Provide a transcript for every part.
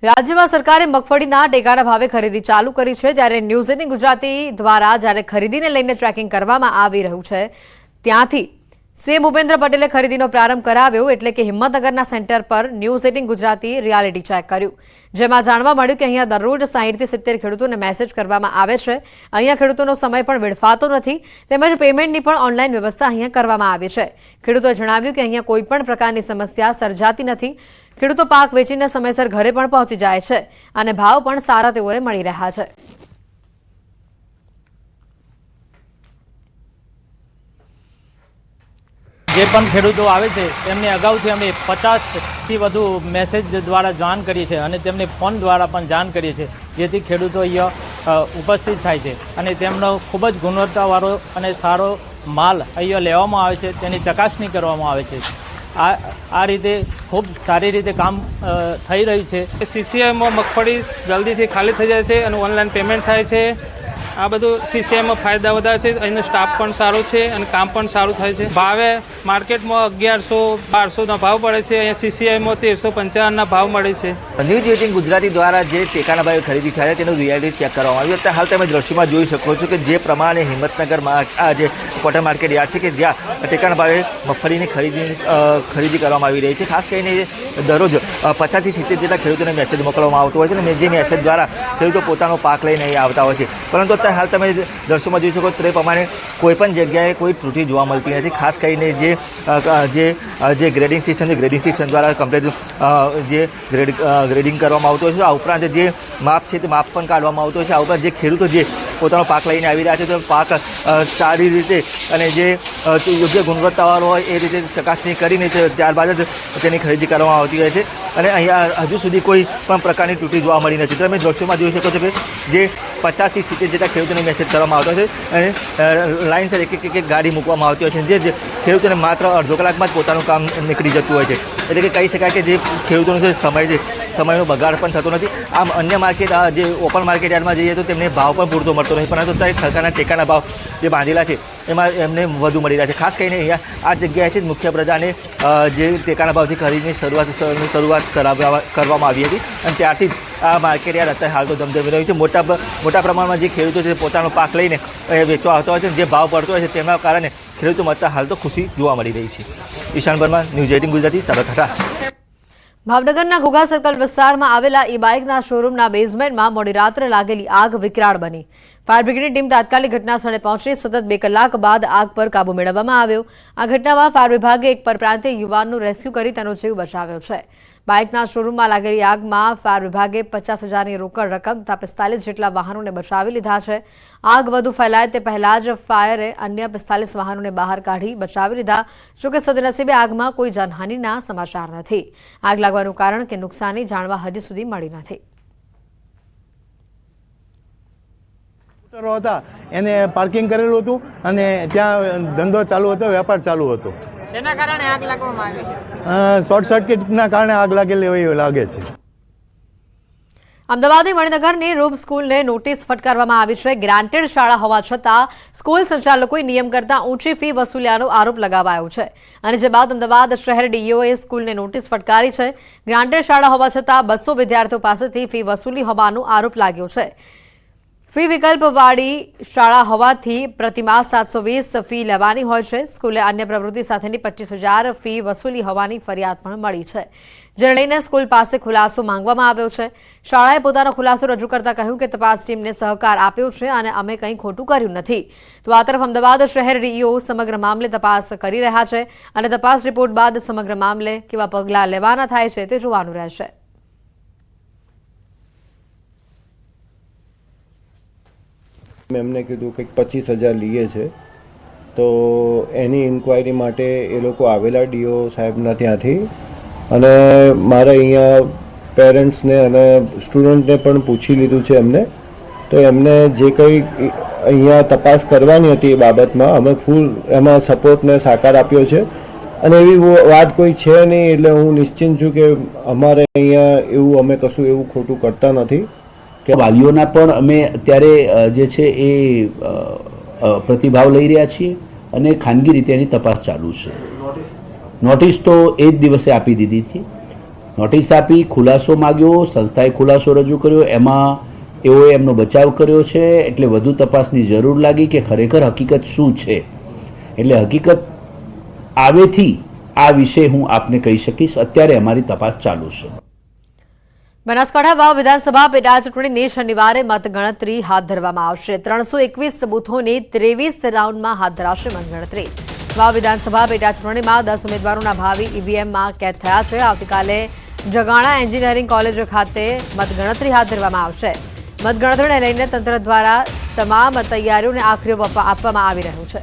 રાજ્યમાં સરકારે મગફળીના ટેકાના ભાવે ખરીદી ચાલુ કરી છે, જ્યારે ન્યૂઝ 18 ગુજરાતી દ્વારા જ્યારે ખરીદીને લઈને ટ્રેકિંગ કરવામાં આવી રહ્યું છે, ત્યાંથી સીએમ ભૂપેન્દ્ર પટેલે ખરીદીનો પ્રારંભ કરાવ્યો, એટલે કે હિંમતનગરના સેન્ટર પર ન્યૂઝ 18 ગુજરાતી રિયાલિટી ચેક કર્યું, જેમાં જાણવા મળ્યું કે અહીંયા દરરોજ 60 થી 70 ખેડૂતોને મેસેજ કરવામાં આવે છે। અહીંયા ખેડૂતોનો સમય પણ વેડફાતો નથી, તેમજ પેમેન્ટની પણ ઓનલાઈન વ્યવસ્થા અહીંયા કરવામાં આવી છે। ખેડૂતોએ જણાવ્યું કે અહીંયા કોઈ પણ પ્રકારની સમસ્યા સર્જાતી નથી। ખેડૂતો પાક વેચીને સમયસર ઘરે પણ પહોંચી જાય છે અને ભાવ પણ સારા તેઓને મળી રહ્યા છે। જે પણ ખેડૂતો આવે છે તેમને અગાઉથી અમે 50થી વધુ મેસેજ દ્વારા જાણ કરીએ છીએ અને તેમને ફોન દ્વારા પણ જાણ કરીએ છીએ, જેથી ખેડૂતો અહીંયા ઉપસ્થિત થાય છે અને તેમનો ખૂબ જ ગુણવત્તાવાળો અને સારો માલ અહીંયા લેવામાં આવે છે, તેની ચકાસણી કરવામાં આવે છે। આ રીતે ખૂબ સારી રીતે કામ થઈ રહ્યું છે। સીસીઆઈમાં મગફળી જલ્દીથી ખાલી થઈ જાય છે અને ઓનલાઈન પેમેન્ટ થાય છે। આ બધું સીસીઆઈમાં ફાયદા વધારે છે, અહીંનો સ્ટાફ પણ સારો છે અને કામ પણ સારું થાય છે। ભાવે માર્કેટમાં 1100-1200ના ભાવ પડે છે, અહીંયા સીસીઆઈમાં 1355ના ભાવ મળે છે। ન્યૂઝ 18 ગુજરાતી દ્વારા જે ટેકાના ભાવે ખરીદી થાય તેનું રિયાલિટી ચેક કરવામાં આવ્યું। અત્યારે હાલ તમે દ્રશ્યમાં જોઈ શકો છો કે જે પ્રમાણે હિંમતનગરમાં આ જે કોટન માર્કેટ યાર્ડ છે કે જ્યાં ટેકાના ભાવે મગફળીની ખરીદી કરવામાં આવી રહી છે। ખાસ કરીને દરરોજ 50 થી 70 જેટલા ખેડૂતોને મેસેજ મોકલવામાં આવતો હોય છે અને જે મેસેજ દ્વારા ખેડૂતો પોતાનો પાક લઈને અહીં આવતા હોય છે, પરંતુ અત્યારે હાલ તમે દર્શકોમાં જોઈ શકો તે પ્રમાણે કોઈપણ જગ્યાએ કોઈ ત્રુટિ જોવા મળતી નથી। ખાસ કરીને જે ગ્રેડિંગ સિસ્ટમ દ્વારા કમ્પ્લીટ જે ગ્રેડિંગ કરવામાં આવતો હોય છે, આ ઉપરાંત જે માપ છે તે માપ પણ કાઢવામાં આવતો હોય છે। આ ઉપરાંત જે ખેડૂતો જે પોતાનો પાક લઈને આવી રહ્યા છે તો પાક સારી રીતે અને જે યોગ્ય ગુણવત્તાવાળો હોય એ રીતે ચકાસણી કરીને ત્યારબાદ જ તેની ખરીદી કરવામાં આવતી હોય છે અને અહીંયા હજુ સુધી કોઈ પણ પ્રકારની ત્રુટિ જોવા મળી નથી। તમે દ્રશ્યોમાં જોઈ શકો છો કે જે 50 થી 70 જેટલા ખેડૂતોને મેસેજ કરવામાં આવતો છે અને લાઇનસર એક ગાડી મૂકવામાં આવતી હોય છે, જે ખેડૂતોને માત્ર અડધો કલાકમાં જ પોતાનું કામ નીકળી જતું હોય છે। એટલે કે કહી શકાય કે જે ખેડૂતોનો જે સમય છે સમયનો બગાડ પણ થતો નથી। આમ અન્ય માર્કેટ જે ઓપન માર્કેટ યાર્ડમાં જઈએ તો તેમને ભાવ પણ પૂરતો મળતો નથી, પરંતુ અત્યારે સરકારના ટેકાના ભાવ જે બાંધેલા છે એમાં એમને વધુ મળી રહ્યા છે। ખાસ કરીને અહીંયા આ જગ્યાએથી જ મુખ્ય પ્રજાને જે ટેકાના ભાવથી ખરીદની શરૂઆત કરવામાં આવી હતી અને ત્યારથી જ આ માર્કેટ યાર્ડ અત્યારે હાલ તો ધમધમી રહ્યું છે। મોટા પ્રમાણમાં જે ખેડૂતો છે પોતાનો પાક લઈને વેચવા આવતા હોય છે, જે ભાવ પડતો હોય છે તેના કારણે ખેડૂતોમાં અત્યારે હાલ તો ખુશી જોવા મળી રહી છે। ઈશાન વર્મા, ન્યૂઝ 18 ગુજરાતી, સાબરકાંઠા। ભાવનગરના ઘોઘા સર્કલ વિસ્તારમાં આવેલા ઈ બાઇકના શોરૂમના બેઝમેન્ટમાં મોડી રાત્રે લાગેલી આગ વિકરાળ બની। ફાયર બ્રિગેડની ટીમ તાત્કાલિક ઘટના સ્થળે પહોંચી સતત 2 કલાક બાદ આગ પર કાબુ મેળવવામાં આવ્યો। આ ઘટનામાં ફાયર વિભાગે એક પરપ્રાંતીય યુવાનનું રેસ્ક્યુ કરી તેનો જીવ બચાવ્યો છે। બાઇકના શોરૂમમાં લાગેલી આગમાં ફાયર વિભાગે 50,000ની રોકડ રકમ તથા 45 જેટલા વાહનોને બચાવી લીધા છે। આગ વધુ ફેલાય તે પહેલા જ ફાયરે અન્ય 45 વાહનોને બહાર કાઢી બચાવી લીધા। જોકે સદનસીબે આગમાં કોઈ જાનહાનિના સમાચાર નથી। આગ લાગવાનું કારણ કે નુકસાની જાણવા હજી સુધી મળી નથી। હતા એને પાર્કિંગ કરેલું હતું અને ત્યાં ધંધો ચાલુ હતો, વેપાર ચાલુ હતો। શેના કારણે આગ લાગવામાં આવી છે? શોર્ટ સર્કિટના કારણે આગ લાગેલી હોય એવું લાગે છે। અમદાવાદની મણિનગરની રૂપ સ્કૂલને નોટિસ ફટકારવામાં આવી છે। ગ્રાન્ટેડ શાળા હોવા છતાં સ્કૂલ સંચાલકોએ નિયમ કરતાં ઊંચી ફી વસૂલ્યાનો આરોપ લગાવાયો છે અને જે બાદ અમદાવાદ શહેર ડીઈઓએ સ્કૂલને નોટિસ ફટકારી છે। ગ્રાન્ટેડ શાળા હોવા છતાં 200 વિદ્યાર્થીઓ પાસેથી ફી વસૂલી હોવાનો આરોપ લાગ્યો છે। ફી વિકલ્પવાળી શાળા હોવાથી પ્રતિમાસ 720 ફી લેવાની હોય છે। સ્કૂલે અન્ય પ્રવૃત્તિ સાથેની 25,000 ફી વસૂલી હોવાની ફરિયાદ પણ મળી છે, જેને લઈને સ્કૂલ પાસે ખુલાસો માંગવામાં આવ્યો છે। શાળાએ પોતાનો ખુલાસો રજૂ કરતા કહ્યું કે તપાસ ટીમને સહકાર આપ્યો છે અને અમે કંઈ ખોટું કર્યું નથી। તો આ તરફ અમદાવાદ શહેર ડીઈઓ સમગ્ર મામલે તપાસ કરી રહ્યા છે અને તપાસ રિપોર્ટ બાદ સમગ્ર મામલે કેવા પગલાં લેવાના થાય છે તે જોવાનું રહેશે। મેં એમને કીધું કંઈક 25,000 લીએ છે, તો એની ઇન્ક્વાયરી માટે એ લોકો આવેલા ડીઓ સાહેબના ત્યાંથી અને મારા અહીંયા પેરેન્ટ્સને અને સ્ટુડન્ટને પણ પૂછી લીધું છે એમને। તો એમને જે કંઈ અહીંયા તપાસ કરવાની હતી એ બાબતમાં અમે ફૂલ એમાં સપોર્ટને સાકાર આપ્યો છે અને એવી વાત કોઈ છે નહીં, એટલે હું નિશ્ચિંત છું કે અમારે અહીંયા એવું અમે કશું એવું ખોટું કરતા નથી। કે વાલીઓના પણ અમે અત્યારે જે છે એ પ્રતિભાવ લઈ રહ્યા છીએ અને ખાનગી રીતે એની તપાસ ચાલુ છે। નોટિસ તો એ જ દિવસે આપી દીધી હતી નોટિસ આપી, ખુલાસો માગ્યો, સંસ્થાએ ખુલાસો રજૂ કર્યો, એમાં એઓએ એમનો બચાવ કર્યો છે. એટલે વધુ તપાસની જરૂર લાગી કે ખરેખર હકીકત શું છે. એટલે હકીકત આવેથી આ વિશે હું આપને કહી શકીશ. અત્યારે અમારી તપાસ ચાલુ છે. બનાસકાંઠા વાવ વિધાનસભા પેટા ચૂંટણીની શનિવારે મતગણતરી હાથ ધરવામાં આવશે. 321 બૂથોની 23 રાઉન્ડમાં હાથ ધરાશે મતગણતરી. વાવ વિધાનસભા પેટા ચૂંટણીમાં 10 ઉમેદવારોના ભાવિ ઈવીએમમાં કેદ થયા છે. આવતીકાલે જગાણા એન્જિનિયરિંગ કોલેજ ખાતે મતગણતરી હાથ ધરવામાં આવશે. મતગણતરીને લઈને તંત્ર દ્વારા તમામ તૈયારીઓને આખરી ઓપ આપવામાં આવી રહ્યું છે.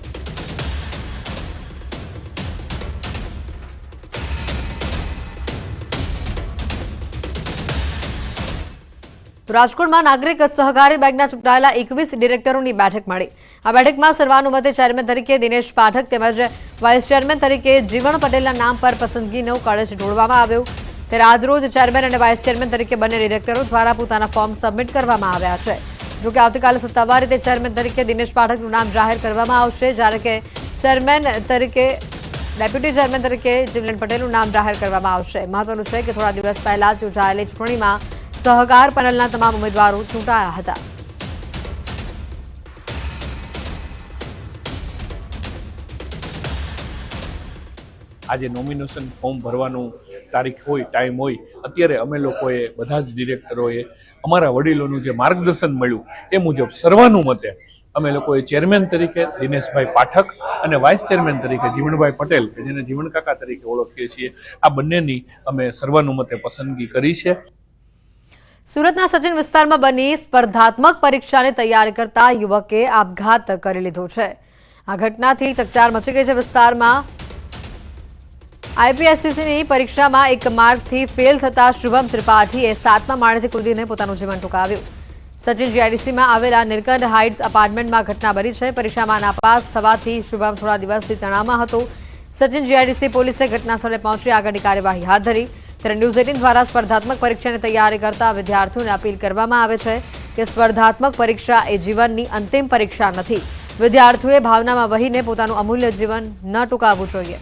રાજકોટમાં નાગરિક સહકારી બેંકના ચૂંટાયેલા 21 ડિરેક્ટરોની બેઠક મળી. આ બેઠકમાં સર્વાનુમતે ચેરમેન તરીકે દિનેશ પાઠક તેમજ વાઇસ ચેરમેન તરીકે જીવણ પટેલના નામ પર પસંદગીનો કળશ ઢોળવામાં આવ્યો. ત્યારે આજરોજ ચેરમેન અને વાઇસ ચેરમેન તરીકે બંને ડિરેક્ટરો દ્વારા પોતાના ફોર્મ સબમિટ કરવામાં આવ્યા છે. જોકે આવતીકાલે સત્તાવાર રીતે ચેરમેન તરીકે દિનેશ પાઠકનું નામ જાહેર કરવામાં આવશે, જ્યારે કે ચેરમેન તરીકે ડેપ્યુટી ચેરમેન તરીકે જીવણ પટેલનું નામ જાહેર કરવામાં આવશે. મહત્વનું છે કે થોડા દિવસ પહેલા જ યોજાયેલી ચૂંટણીમાં સહકાર પેનલના તમામ ઉમેદવારો ચૂંટાયા હતા. આજે નોમિનેશન ફોર્મ ભરવાનું તારીખ હોય, ટાઈમ હોય, અત્યારે અમે લોકોએ બધા જ ડિરેક્ટરોએ અમારા વડીલોનું જે માર્ગદર્શન મળ્યું એ મુજબ સર્વાનુમતે અમે લોકોએ ચેરમેન તરીકે દિનેશભાઈ પાઠક અને વાઇસ ચેરમેન તરીકે જીવણભાઈ પટેલ, કે જેને જીવણ કાકા તરીકે ઓળખીએ છીએ, આ બંનેની અમે સર્વાનુમતે પસંદગી કરી છે. સુરતના સચિન વિસ્તારમાં બની સ્પર્ધાત્મક પરીક્ષાની તૈયારી કરતા યુવકે આપઘાત કરી લીધો છે. આ ઘટનાથી ચકચાર મચી ગઈ છે. વિસ્તારમાં આઈપીએસસીની પરીક્ષામાં એક માર્કથી ફેલ થતા શુભમ ત્રિપાઠીએ 7મા માળેથી કૂદીને પોતાનું જીવન ટૂંકાવ્યું. સચિન જીઆઈડીસીમાં આવેલા નીલકંઠ હાઇટ્સ અપાર્ટમેન્ટમાં ઘટના બની છે. પરીક્ષામાં નાપાસ થવાથી શુભમ થોડા દિવસથી તણાવમાં હતો. સચિન જીઆઈડીસી પોલીસે ઘટના સ્થળે પહોંચી આગળની કાર્યવાહી હાથ ધરી. ત્યારે ન્યૂઝ 18 દ્વારા સ્પર્ધાત્મક પરીક્ષાની તૈયારી કરતા વિદ્યાર્થીઓને અપીલ કરવામાં આવે છે કે સ્પર્ધાત્મક પરીક્ષા એ જીવનની અંતિમ પરીક્ષા નથી. વિદ્યાર્થીઓએ ભાવનામાં વહીને પોતાનું અમૂલ્ય જીવન ન ટૂંકાવવું જોઈએ.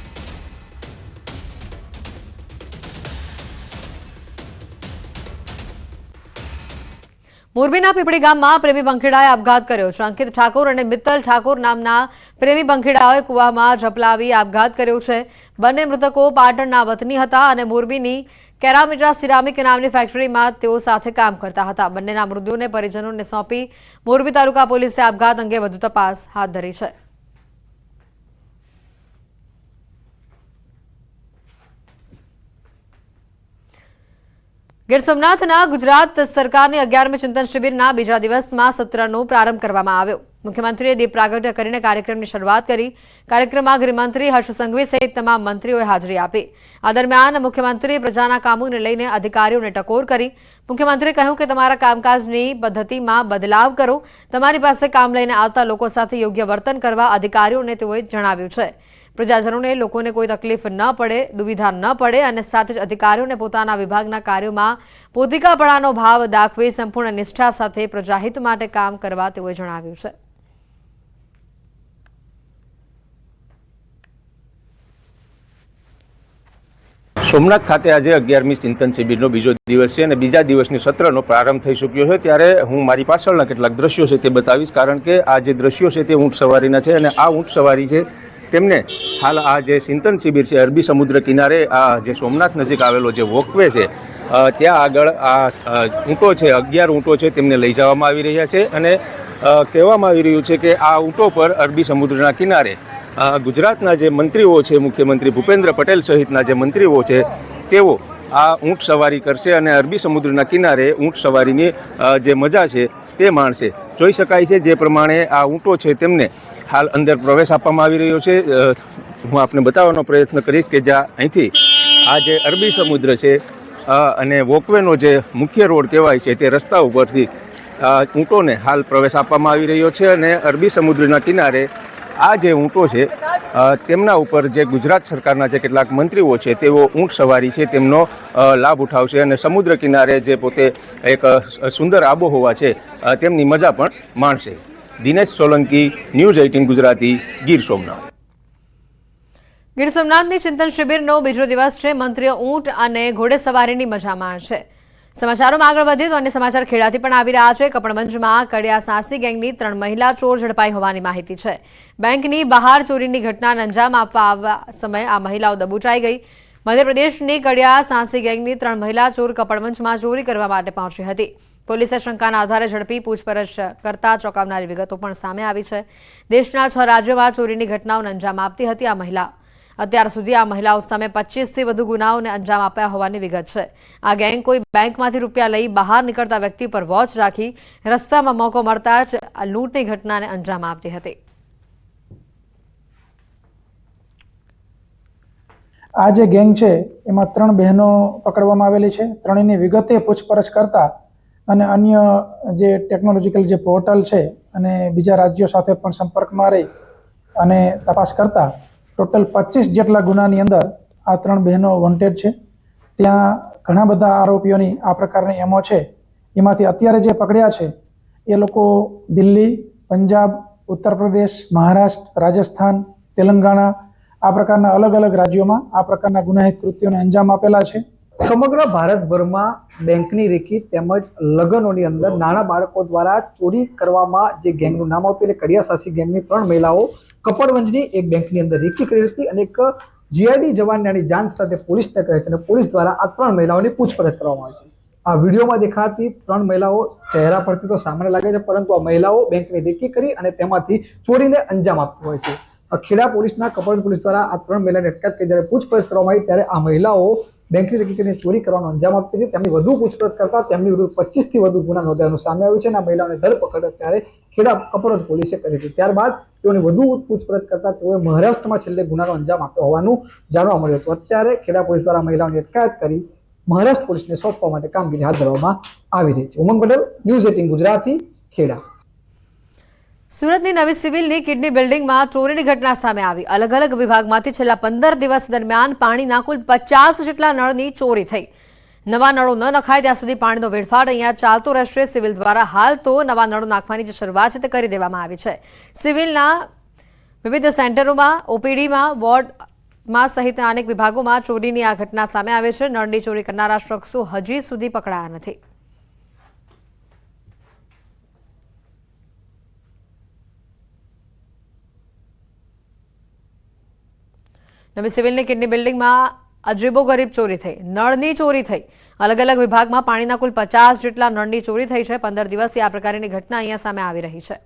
મોરબીના પીપળી ગામમાં પ્રેમી પંખીડાએ આપઘાત કર્યો છે. અંકિત ઠાકોર અને મિત્તલ ઠાકોર નામના પ્રેમી પંખીડાઓએ કૂવામાં ઝપલાવી આપઘાત કર્યો છે. બંને મૃતકો પાટણના વતની હતા અને મોરબીની કેરામિટા સિરામિક નામની ફેક્ટરીમાં તેઓ સાથે કામ કરતા હતા. બંનેના મૃતદેહોને પરિજનોને સોંપી મોરબી તાલુકા પોલીસે આપઘાત અંગે વધુ તપાસ હાથ ધરી છે. ગીર સોમનાથના ગુજરાત સરકારની 11મી ચિંતન શિબિરના બીજા દિવસમાં સત્રનો પ્રારંભ કરવામાં આવ્યો. મુખ્યમંત્રીએ દીપ પ્રાગટ્ય કરીને કાર્યક્રમની શરૂઆત કરી. કાર્યક્રમમાં ગૃહમંત્રી હર્ષ સંઘવી સહિત તમામ મંત્રીઓએ હાજરી આપી. આ દરમિયાન મુખ્યમંત્રીએ પ્રજાના કામોને લઈને અધિકારીઓને ટકોર કરી. મુખ્યમંત્રીએ કહ્યું કે તમારા કામકાજની પદ્ધતિમાં બદલાવ કરો. તમારી પાસે કામ લઈને આવતા લોકો સાથે યોગ્ય વર્તન કરવા અધિકારીઓને તેઓએ જણાવ્યું છે. પ્રજાજનોને લોકોને કોઈ તકલીફ ન પડે, દુવિધા ન પડે અને સાથે જ અધિકારીઓને પોતાના વિભાગના કાર્યોમાં પોતિકાપણાનો ભાવ દાખવી સંપૂર્ણ નિષ્ઠા સાથે પ્રજાહિત માટે કામ કરવા તેઓએ જણાવ્યું છે. સોમનાથ ખાતે આજે 11મી ચિંતન શિબિરનો બીજો દિવસ છે અને બીજા દિવસની સત્રનો પ્રારંભ થઈ ચૂક્યો છે. ત્યારે હું મારી પાછળના કેટલાક દ્રશ્યો છે તે બતાવીશ, કારણ કે આ જે દ્રશ્યો છે તે ઊંટ સવારીના છે અને આ ઊંટ સવારી છે તેમને હાલ આ જે ચિંતન શિબિર છે અરબી સમુદ્ર કિનારે આ જે સોમનાથ નજીક આવેલો જે વોકવે છે ત્યાં આગળ આ ઊંટો છે, 11 ઊંટો છે, તેમને લઈ જવામાં આવી રહ્યા છે અને કહેવામાં આવી રહ્યું છે કે આ ઊંટો પર અરબી સમુદ્રના કિનારે ગુજરાતના જે મંત્રીઓ છે, મુખ્યમંત્રી ભૂપેન્દ્ર પટેલ સહિતના જે મંત્રીઓ છે તેઓ આ ઊંટ સવારી કરશે અને અરબી સમુદ્રના કિનારે ઊંટ સવારીની જે મજા છે તે માણશે. જોઈ શકાય છે જે પ્રમાણે આ ઊંટો છે તેમને હાલ અંદર પ્રવેશ આપવામાં આવી રહ્યો છે. હું આપને બતાવવાનો પ્રયત્ન કરીશ કે જ્યાં અહીંથી આ જે અરબી સમુદ્ર છે અને વોકવેનો જે મુખ્ય રોડ કહેવાય છે તે રસ્તા ઉપરથી ઊંટોને હાલ પ્રવેશ આપવામાં આવી રહ્યો છે અને અરબી સમુદ્રના કિનારે આ જે ઊંટો છે તેમના ઉપર જે ગુજરાત સરકારના જે કેટલાક મંત્રીઓ છે તેઓ ઊંટ સવારી છે તેમનો લાભ ઉઠાવશે અને સમુદ્ર કિનારે જે પોતે એક સુંદર આબોહવા છે તેમની મજા પણ માણશે. દિનેશ સોલંકી, ન્યૂઝ 18 ગુજરાતી, ગીર સોમનાથ. ગીર સોમનાથની ચિંતન શિબિરનો બીજો દિવસ છે. મંત્રીઓ ઊંટ અને ઘોડેસવારીની મજા માણશે. સમાચારોમાં આગળ વધીએ તો અન્ય સમાચાર ખેડાથી પણ આવી રહ્યા છે. કપડવંજમાં કડિયા સાંસી ગેંગની 3 મહિલા ચોર ઝડપાઈ હોવાની માહિતી છે. બેંકની બહાર ચોરીની ઘટનાને અંજામ આપવા આવવા સમયે આ મહિલાઓ દબોચાઈ ગઈ. મધ્યપ્રદેશની કડિયા સાંસી ગેંગની 3 મહિલા ચોર કપડવંજમાં ચોરી કરવા માટે પહોંચી હતી. પોલીસે શંકાના આધારે ઝડપી પૂછપરછ કરતા ચોંકાવનારી વિગતો પણ સામે આવી છે. દેશના 6 રાજ્યોમાં ચોરીની ઘટનાઓને અંજામ આપતી હતી આ મહિલા. અત્યાર સુધી આ મહિલાઓ સામે 25થી વધુ ગુનાઓને અંજામ આપ્યા હોવાની વિગત છે. આ ગેંગ કોઈ બેંકમાંથી રૂપિયા લઈ બહાર નીકળતા વ્યક્તિ પર વોચ રાખી રસ્તામાં મોકો મળતા જ આ લૂંટની ઘટનાને અંજામ આપતી હતી. આ જે ગેંગ છે એમાં 3 બહેનો પકડવામાં આવેલી છે. 3ની વિગતે પૂછપરછ કરતા અને અન્ય જે ટેકનોલોજીકલ જે પોર્ટલ છે અને બીજા રાજ્યો સાથે પણ સંપર્કમાં રહી અને તપાસ કરતા ટોટલ 25 જેટલા ગુનાની અંદર આ 3 બહેનો વોન્ટેડ છે. ત્યાં ઘણા બધા આરોપીઓની આ પ્રકારની એમો છે. એમાંથી અત્યારે જે પકડ્યા છે એ લોકો દિલ્હી, પંજાબ, ઉત્તર પ્રદેશ, મહારાષ્ટ્ર, રાજસ્થાન, તેલંગાણા આ પ્રકારના અલગ અલગ રાજ્યોમાં આ પ્રકારના ગુનાહિત કૃત્યોને અંજામ આપેલા છે. સમગ્ર ભારતભરમાં બેંકની રેકી તેમજ લગ્નોની અંદર નાના બાળકો દ્વારા ચોરી કરવામાં જે ગેંગનું નામ આવતું એટલે કડિયા સાંસી ગેંગની 3 મહિલાઓ કપડવંજની એક બેંકની અંદર રેકી કરી હતી અને એક જીઆઈડી જવાનની જાણ સાથે પોલીસને કહે છે અને પોલીસ દ્વારા આ 3 મહિલાઓની પૂછપરછ કરવામાં આવી છે. આ વિડીયોમાં દેખાતી 3 મહિલાઓ ચહેરા પરથી તો સામાન્ય લાગે છે, પરંતુ આ મહિલાઓ બેંકની રેકી કરી અને તેમાંથી ચોરીને અંજામ આપતી હોય છે. ખેડા પોલીસના કપડવંજ પોલીસ દ્વારા આ 3 મહિલાની અટકાયત કરી જ્યારે પૂછપરછ કરવામાં આવી ત્યારે આ મહિલાઓ બેંકની રેકી કરીને ચોરી કરવાનો અંજામ આપતી હતી. તેમની વધુ પૂછપરછ કરતા તેમની વિરુદ્ધ 25થી વધુ ગુના નોંધાયાનું સામે આવ્યું છે અને આ મહિલાઓને ધરપકડ અત્યારે ખેડા કપડવંજ પોલીસે કરી છે. ત્યારબાદ તેઓની વધુ પૂછપરછ કરતા તેઓએ મહારાષ્ટ્રમાં છેલ્લે ગુનાનો અંજામ આપ્યો હોવાનું જાણવા મળ્યું હતું. અત્યારે ખેડા પોલીસ દ્વારા મહિલાઓની અટકાયત કરી મહારાષ્ટ્ર પોલીસને સોંપવા માટે કામગીરી હાથ ધરવામાં આવી રહી છે. ઉમંગ પટેલ, ન્યૂઝ 18 ગુજરાતી, ખેડા. સુરતની નવી સિવિલની કિડની બિલ્ડિંગમાં ચોરીની ઘટના સામે આવી. અલગ અલગ વિભાગમાંથી છેલ્લા 15 દિવસ દરમિયાન પાણીના કુલ 50 જેટલા નળની ચોરી થઈ. નવા નળો ન નખાય ત્યાં સુધી પાણીનો વેડફાટ અહીંયા ચાલતો રહેશે. સિવિલ દ્વારા હાલ તો નવા નળો નાખવાની જે શરૂઆત છે તે કરી દેવામાં આવી છે. સિવિલના વિવિધ સેન્ટરોમાં, ઓપીડીમાં, વોર્ડમાં સહિત અનેક વિભાગોમાં ચોરીની આ ઘટના સામે આવે છે. નળની ચોરી કરનારા શખ્સો હજી સુધી પકડાયા નથી. નવી સિવિલની કિડની બિલ્ડિંગમાં અજીબોગરીબ ચોરી થઈ. નળની ચોરી થઈ. અલગ અલગ વિભાગમાં પાણીના કુલ 50 જેટલા નળની ચોરી થઈ છે. 15 દિવસથી આ પ્રકારની ઘટના અહીંયા સામે આવી રહી છે.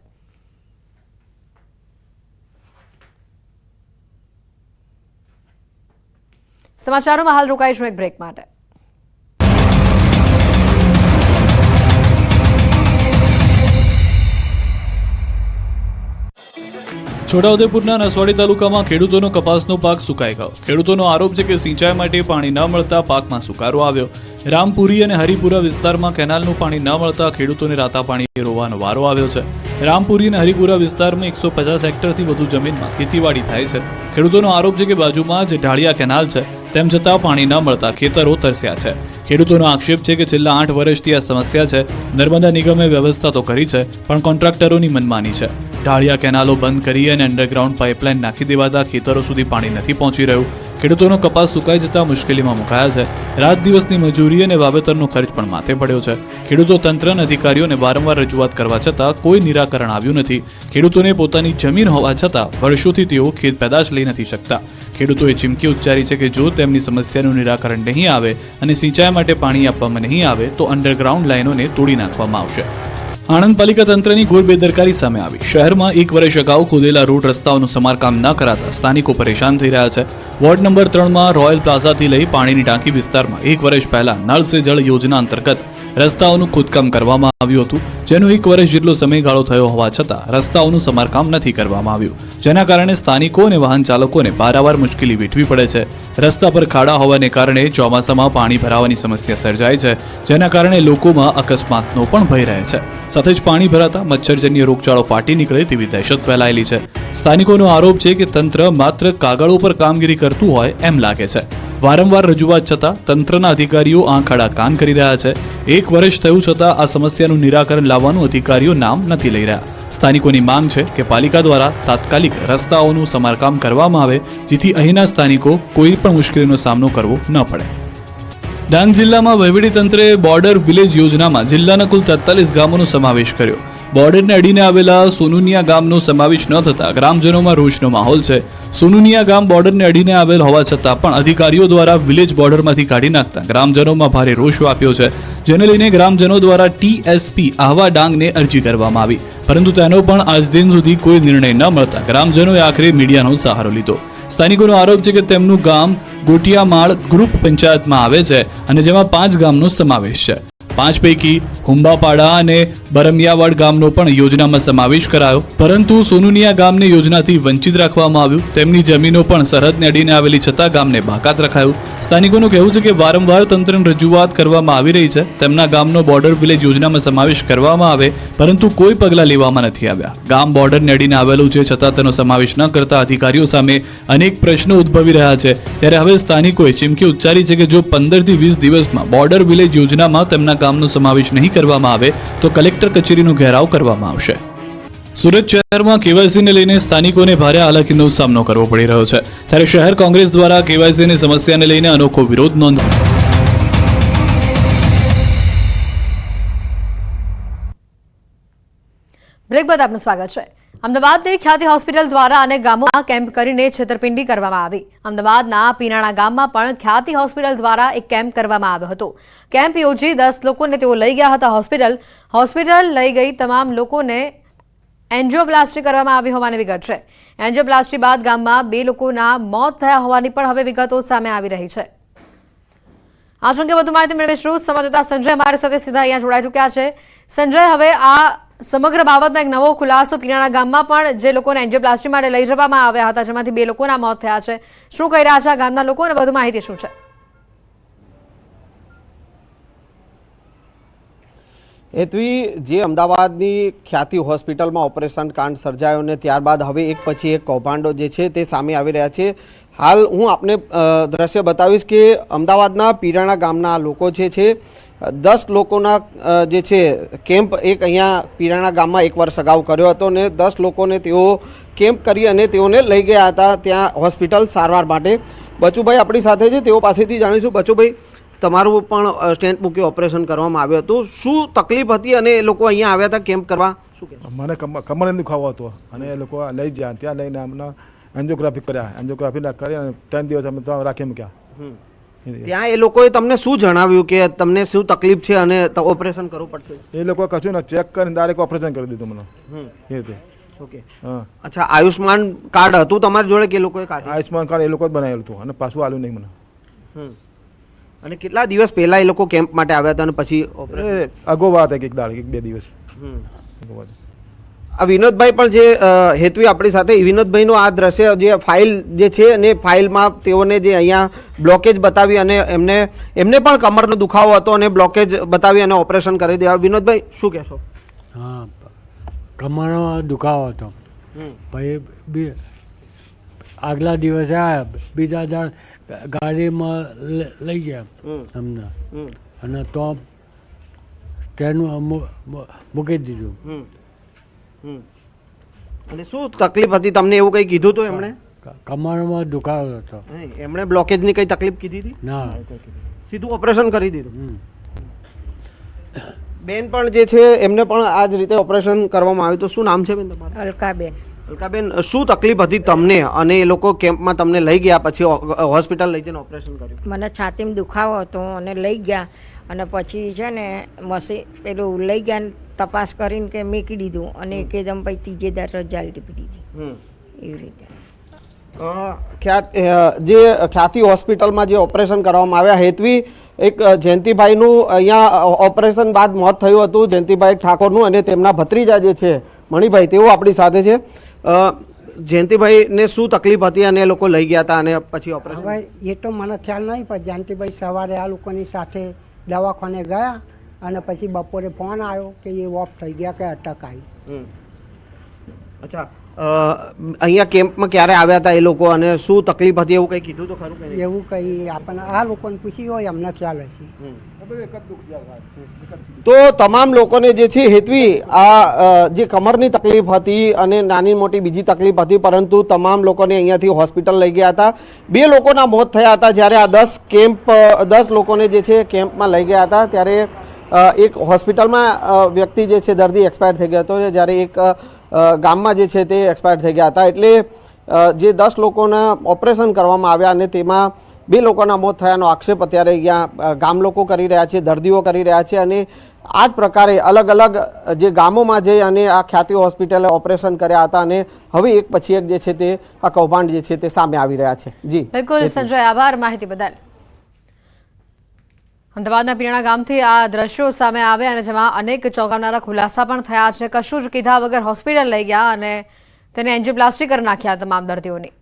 સમાચારોમાં હાલ રોકાઈશું એક બ્રેક માટે. છોટાઉદેપુરના નસવાડી તાલુકામાં ખેડૂતોનો કપાસનો પાક સુકાઈ ગયો. ખેડૂતોનો આરોપ છે કે સિંચાઈ માટે પાણી ન મળતા પાકમાં સુકારો આવ્યો. રામપુરી અને હરિપુરા વિસ્તારમાં કેનાલનું પાણી ન મળતા ખેડૂતોને રાતા પાણી રોવાનો વારો આવ્યો છે. રામપુરી અને હરિપુરા વિસ્તારમાં 150 હેક્ટરથી વધુ જમીનમાં ખેતીવાડી થાય છે. ખેડૂતોનો આરોપ છે કે બાજુમાં જે ઢાળિયા કેનાલ છે તેમ છતાં પાણી ન મળતા ખેતરો તરસ્યા છે. ખેડૂતોનો આક્ષેપ છે કે છેલ્લા 8 વર્ષથી આ સમસ્યા છે. નર્મદા નિગમે વ્યવસ્થા તો કરી છે પણ કોન્ટ્રાક્ટરોની મનમાની છે. ઢાળિયા કેનાલો બંધ કરી અને અંડરગ્રાઉન્ડ પાઇપલાઇન નાખી દેવાતા ખેતરો સુધી પાણી નથી પહોંચી રહ્યું. ખેડૂતોનો કપાસ સુકાઈ જતા મુશ્કેલીમાં મુકાયા છે. રાત દિવસની મજૂરી અને વાવેતરનો ખર્ચ પણ માથે પડ્યો છે. ખેડૂતો તંત્ર અને અધિકારીઓને વારંવાર રજૂઆત કરવા છતાં કોઈ નિરાકરણ આવ્યું નથી. ખેડૂતોને પોતાની જમીન હોવા છતાં વર્ષોથી તેઓ ખેત પેદાશ લઈ નથી શકતા. ખેડૂતોએ ચીમકી ઉચ્ચારી છે કે જો તેમની સમસ્યાનું નિરાકરણ નહીં આવે અને સિંચાઈ માટે પાણી આપવામાં નહીં આવે તો અંડરગ્રાઉન્ડ લાઇનોને તોડી નાખવામાં આવશે. આણંદ પાલિકા તંત્રની ઘોર બેદરકારી સામે આવી. શહેરમાં 1 વર્ષ અગાઉ ખોદેલા રોડ રસ્તાઓનું સમારકામ ન કરાતા સ્થાનિકો પરેશાન થઈ રહ્યા છે. વોર્ડ નંબર 3માં રોયલ પ્લાઝાથી લઈ પાણીની ટાંકી વિસ્તારમાં 1 વર્ષ પહેલા નળ સે જળ યોજના અંતર્ગત રસ્તાઓનું ખોદકામ કરવામાં આવ્યું હતું, જેનો 1 વર્ષ જેટલો સમયગાળો થયો હોવા છતાં રસ્તાઓનું સમારકામ નથી કરવામાં આવ્યું, જેના કારણે સ્થાનિકો અને વાહન ચાલકોને પારાવાર મુશ્કેલી વેઠવી પડે છે. રસ્તા પર ખાડા હોવાને કારણે ચોમાસામાં પાણી ભરાવાની સમસ્યા સર્જાય છે, જેના કારણે લોકોમાં અકસ્માતનો પણ ભય રહે છે. સાથે જ પાણી ભરાતા મચ્છરજન્ય રોગચાળો ફાટી નીકળે તેવી દહેશત ફેલાયેલી છે. સ્થાનિકોનો આરોપ છે કે તંત્ર માત્ર કાગળો પર કામગીરી કરતું હોય એમ લાગે છે. વારંવાર રજૂઆત છતાં તંત્રના અધિકારીઓ આંખ આડા કાન કરી રહ્યા છે. 1 વર્ષ થયું છતાં આ સમસ્યાનું નિરાકરણ લાવવાનું અધિકારીઓ નામ નથી લઈ રહ્યા. સ્થાનિકોની માંગ છે કે પાલિકા દ્વારા તાત્કાલિક રસ્તાઓનું સમારકામ કરવામાં આવે, જેથી અહીંના સ્થાનિકો કોઈ પણ મુશ્કેલીનો સામનો કરવો ન પડે. ડાંગ જિલ્લામાં વહીવટીતંત્રે બોર્ડર વિલેજ યોજનામાં જિલ્લાના કુલ 43 ગામોનો સમાવેશ કર્યો. બોર્ડરને અડીને આવેલા સોનુનિયા ગામનો સમાવેશ ન થતા ગ્રામજનોમાં રોષનો માહોલ છે. સોનુનિયા ગામ બોર્ડરને અડીને આવેલ હોવા છતાં પણ અધિકારીઓ દ્વારા વિલેજ બોર્ડરમાંથી કાઢી નાખતા ગ્રામજનોમાં ભારે રોષ વ્યાપ્યો છે, જેને લઈને ગ્રામજનો દ્વારા TSP આહવા ડાંગને અરજી કરવામાં આવી, પરંતુ તેનો પણ આજ દિન સુધી કોઈ નિર્ણય ન મળતા ગ્રામજનોએ આખરે મીડિયાનો સહારો લીધો. સ્થાનિકોનો આરોપ છે કે તેમનું ગામ ગોટિયામાળ ગ્રુપ પંચાયતમાં આવે છે અને જેમાં 5 ગામનો સમાવેશ છે. 5 પૈકી હુંબાપાડા અને બરમિયાવાડ ગામનો પણ યોજનામાં સમાવેશ કરાયો, પરંતુ સોનુનિયા ગામને યોજનાથી વંચિત રાખવામાં આવ્યું. તેમની જમીનો પણ સરહદને અડીને આવેલી છતાં ગામને બાકાત રખાયું. સ્થાનિકોનું કહેવું છે કે વારંવાર તંત્રને રજૂઆત કરવામાં આવી રહી છે, તેમના ગામનો બોર્ડર વિલેજ યોજનામાં સમાવેશ કરવામાં આવે, પરંતુ કોઈ પગલાં લેવામાં નથી આવ્યા. ગામ બોર્ડરને અડીને આવેલું છે છતાં તેનો સમાવેશ ન કરતા અધિકારીઓ સામે અનેક પ્રશ્નો ઉદ્ભવી રહ્યા છે. ત્યારે હવે સ્થાનિકોએ ચીમકી ઉચ્ચારી છે કે જો 15 થી 20 દિવસમાં બોર્ડર વિલેજ યોજનામાં તેમના ગામનો સમાવેશ નહીં કરવામાં આવે તો કલેક્ટર કચેરીનો ઘેરાવ કરવામાં આવશે. સુરત શહેરમાં કેવાયસીને લઈને સ્થાનિકોને ભારે હાલાકીનો સામનો કરવો પડી રહ્યો છે. ત્યારે શહેર કોંગ્રેસ દ્વારા કેવાયસીની સમસ્યાને લઈને અનોખો વિરોધ નોંધાવ્યો. બ્રેક બાદ આપનું સ્વાગત છે. અમદાવાદની ખ્યાતિ હોસ્પિટલ દ્વારા અનેક ગામોમાં કેમ્પ કરીને છેતરપિંડી કરવામાં આવી. અમદાવાદના પીનાણા ગામમાં પણ ખ્યાતિ હોસ્પિટલ દ્વારા એક કેમ્પ કરવામાં આવ્યો હતો. કેમ્પ યોજી 10 લોકોને તેઓ લઈ ગયા હતા હોસ્પિટલ લઈ ગઈ તમામ લોકોને એન્જિયોપ્લાસ્ટી કરવામાં આવી હોવાની વિગત છે. એન્જિયોપ્લાસ્ટી બાદ ગામમાં 2 લોકોના મોત થયા હોવાની પણ હવે વિગતો સામે આવી રહી છે. આ અંગે વધુ માહિતી મેળવીશું. સંવાદદાતા સંજય અમારી સાથે સીધા અહીંયા જોડાઈ ચૂક્યા છે. સંજય, હવે આ સમગ્ર બાબતમાં એક નવો ખુલાસો પીનાણા ગામમાં પણ જે લોકોને એન્જિયોપ્લાસ્ટી માટે લઈ જવામાં આવ્યા હતા, જેમાંથી 2 લોકોના મોત થયા છે. શું કહી રહ્યા છે આ ગામના લોકો અને વધુ માહિતી શું છે? હેતવી, જે અમદાવાદની ખ્યાતિ હોસ્પિટલમાં ઓપરેશન કાંડ સર્જાયો ને ત્યારબાદ હવે એક પછી એક કૌભાંડો જે છે તે સામે આવી રહ્યા છે. હાલ હું આપને દ્રશ્ય બતાવીશ કે અમદાવાદના પીરાણા ગામના લોકો છે 10 લોકોના જે છે કેમ્પ એક અહીંયા પીરાણા ગામમાં 1 વર્ષ અગાઉ કર્યો હતો ને 10 લોકોને તેઓ કેમ્પ કરી અને તેઓને લઈ ગયા હતા ત્યાં હોસ્પિટલ સારવાર માટે. બચુભાઈ આપણી સાથે છે, તેઓ પાસેથી જાણીશું. બચુભાઈ, તમારું પણ સ્ટેન્ટ મૂકી ઓપરેશન કરવામાં આવ્યું હતું, શું તકલીફ હતી અને એ લોકો અહીંયા આવ્યા હતા કેમ્પ કરવા? શું કે મને કમરનો દુખાવો હતો અને એ લોકો લઈ ગયા, ત્યાં લઈને અમને એન્જિયોગ્રાફી કર્યા. એન્જિયોગ્રાફી કરી અને 3 દિવસ અમે ત્યાં રાખી મૂક્યા. ત્યાં એ લોકોએ તમને શું જણાવ્યું કે તમને શું તકલીફ છે અને ઓપરેશન કરવું પડશે? એ લોકો કશું ને ચેક કરીને ડાયરેક્ટ ઓપરેશન કરી દીધું મને એ રીતે. ઓકે, અચ્છા, આયુષ્માન કાર્ડ હતું તમારી જોડે કે લોકોએ કાઢ્યું? આયુષ્માન કાર્ડ એ લોકો જ બનાવેલું હતું અને પાછું આલ્યું નહીં મને. અને કેટલા દિવસ પહેલા એ લોકો કેમ્પ માટે આવ્યા હતા અને પછી અગો વાત એક દાડ 2 દિવસ. આ વિનોદભાઈ પણ જે હેતવી આપણી સાથે, વિનોદભાઈનો આ દ્રશ્ય જે ફાઇલ જે છે અને ફાઇલમાં તેઓને જે અહીંયા બ્લોકેજ બતાવી અને એમને પણ કમરનો દુખાવો હતો અને બ્લોકેજ બતાવી અને ઓપરેશન કરી દેવા. વિનોદભાઈ, શું કહેશો? હા, કમરમાં દુખાવો હતો. પછી આગલા દિવસે આવ્યા, બીજા દાડ ગાડીમાં લઈ ગયા અમને અને તો ટ્રેનમાં મૂકી દીધું. અને શું તકલીફ હતી તમને, એવું કંઈ કીધું હતું એમણે? કમરમાં દુખાવો હતો. એમણે બ્લોકેજની કઈ તકલીફ કીધી હતી? ના, સીધું ઓપરેશન કરી દીધું. બેન પણ જે છે એમને પણ આ જ રીતે ઓપરેશન કરવામાં આવ્યું. તો શું નામ છે બેન તમારું? અલકાબેન. અલકાબેન, શું તકલીફ હતી તમને અને એ લોકો કેમ્પમાં તમને લઈ ગયા પછી હોસ્પિટલ લઈ જઈને ઓપરેશન કર્યું? મને છાતીમાં દુખાવો હતો અને લઈ ગયા અને પછી છે ને મશીન પેલું લઈ ગયા ને તપાસ કરીને કે મૂકી દીધું અને એકદમ પછી ત્રીજે દાડ રજા ટીપી દીધી. એવી રીતે જે ખ્યાતિ હોસ્પિટલમાં જે ઓપરેશન કરવામાં આવ્યા, હેતવી, એક જયંતિભાઈનું અહીંયા ઓપરેશન બાદ મોત થયું હતું, જયંતિભાઈ ઠાકોરનું, અને તેમના ભત્રીજા જે છે મણિભાઈ, તેઓ આપણી સાથે છે. જયંતિભાઈને શું તકલીફ હતી અને એ લોકો લઈ ગયા હતા અને પછી ઓપરેશન? હવે એ તો મને ખ્યાલ નહીં, પણ જયંતિભાઈ સવારે આ લોકોની સાથે દવાખાને ગયા અને પછી બપોરે ફોન આવ્યો કે એ ઓફ થઈ ગયા કે અટક આવી. અચ્છા, અહીંયા કેમ્પમાં ક્યારે આવ્યા હતા એ લોકો અને શું તકલીફ હતી એવું કંઈ કીધું તો ખરું કે નહીં? એવું કંઈ આપણને આ લોકોને પૂછ્યું હોય અમને ખ્યાલ હશે. તો તમામ લોકોને જે છે હેતવી આ જે કમરની તકલીફ હતી અને નાની મોટી બીજી તકલીફ હતી, પરંતુ તમામ લોકોને અહીંયાથી હોસ્પિટલ લઈ ગયા હતા. 2 લોકોના મોત થયા હતા જ્યારે આ 10 લોકોને જે છે કેમ્પમાં લઈ ગયા હતા ત્યારે એક હોસ્પિટલમાં વ્યક્તિ જે છે દર્દી એક્સપાયર થઈ ગયો હતો, જ્યારે એક ગામમાં જે છે તે એક્સપાયર થઈ ગયા હતા. એટલે જે 10 લોકોના ઓપરેશન કરવામાં આવ્યા અને તેમાં 2 લોકોના મોત થયાનો આક્ષેપ અત્યારે અહીંયા ગામ લોકો કરી રહ્યા છે, દર્દીઓ કરી રહ્યા છે અને આ જ પ્રકારે અલગ અલગ જે ગામોમાં જઈ અને આ ખ્યાતિ હોસ્પિટલે ઓપરેશન કર્યા હતા અને હવે એક પછી એક જે છે તે આ કૌભાંડ જે છે તે સામે આવી રહ્યા છે. જી બિલકુલ સંજય, આભાર માહિતી બદલ. અમદાવાદના પીણા ગામથી આ દ્રશ્યો સામે આવ્યા અને જેમાં અનેક ચોંકાવનારા ખુલાસા પણ થયા છે. કશું જ કીધા વગર હોસ્પિટલ લઈ ગયા અને તેને એન્જિયોપ્લાસ્ટી કરી નાખ્યા તમામ દર્દીઓની.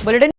બુલેટિન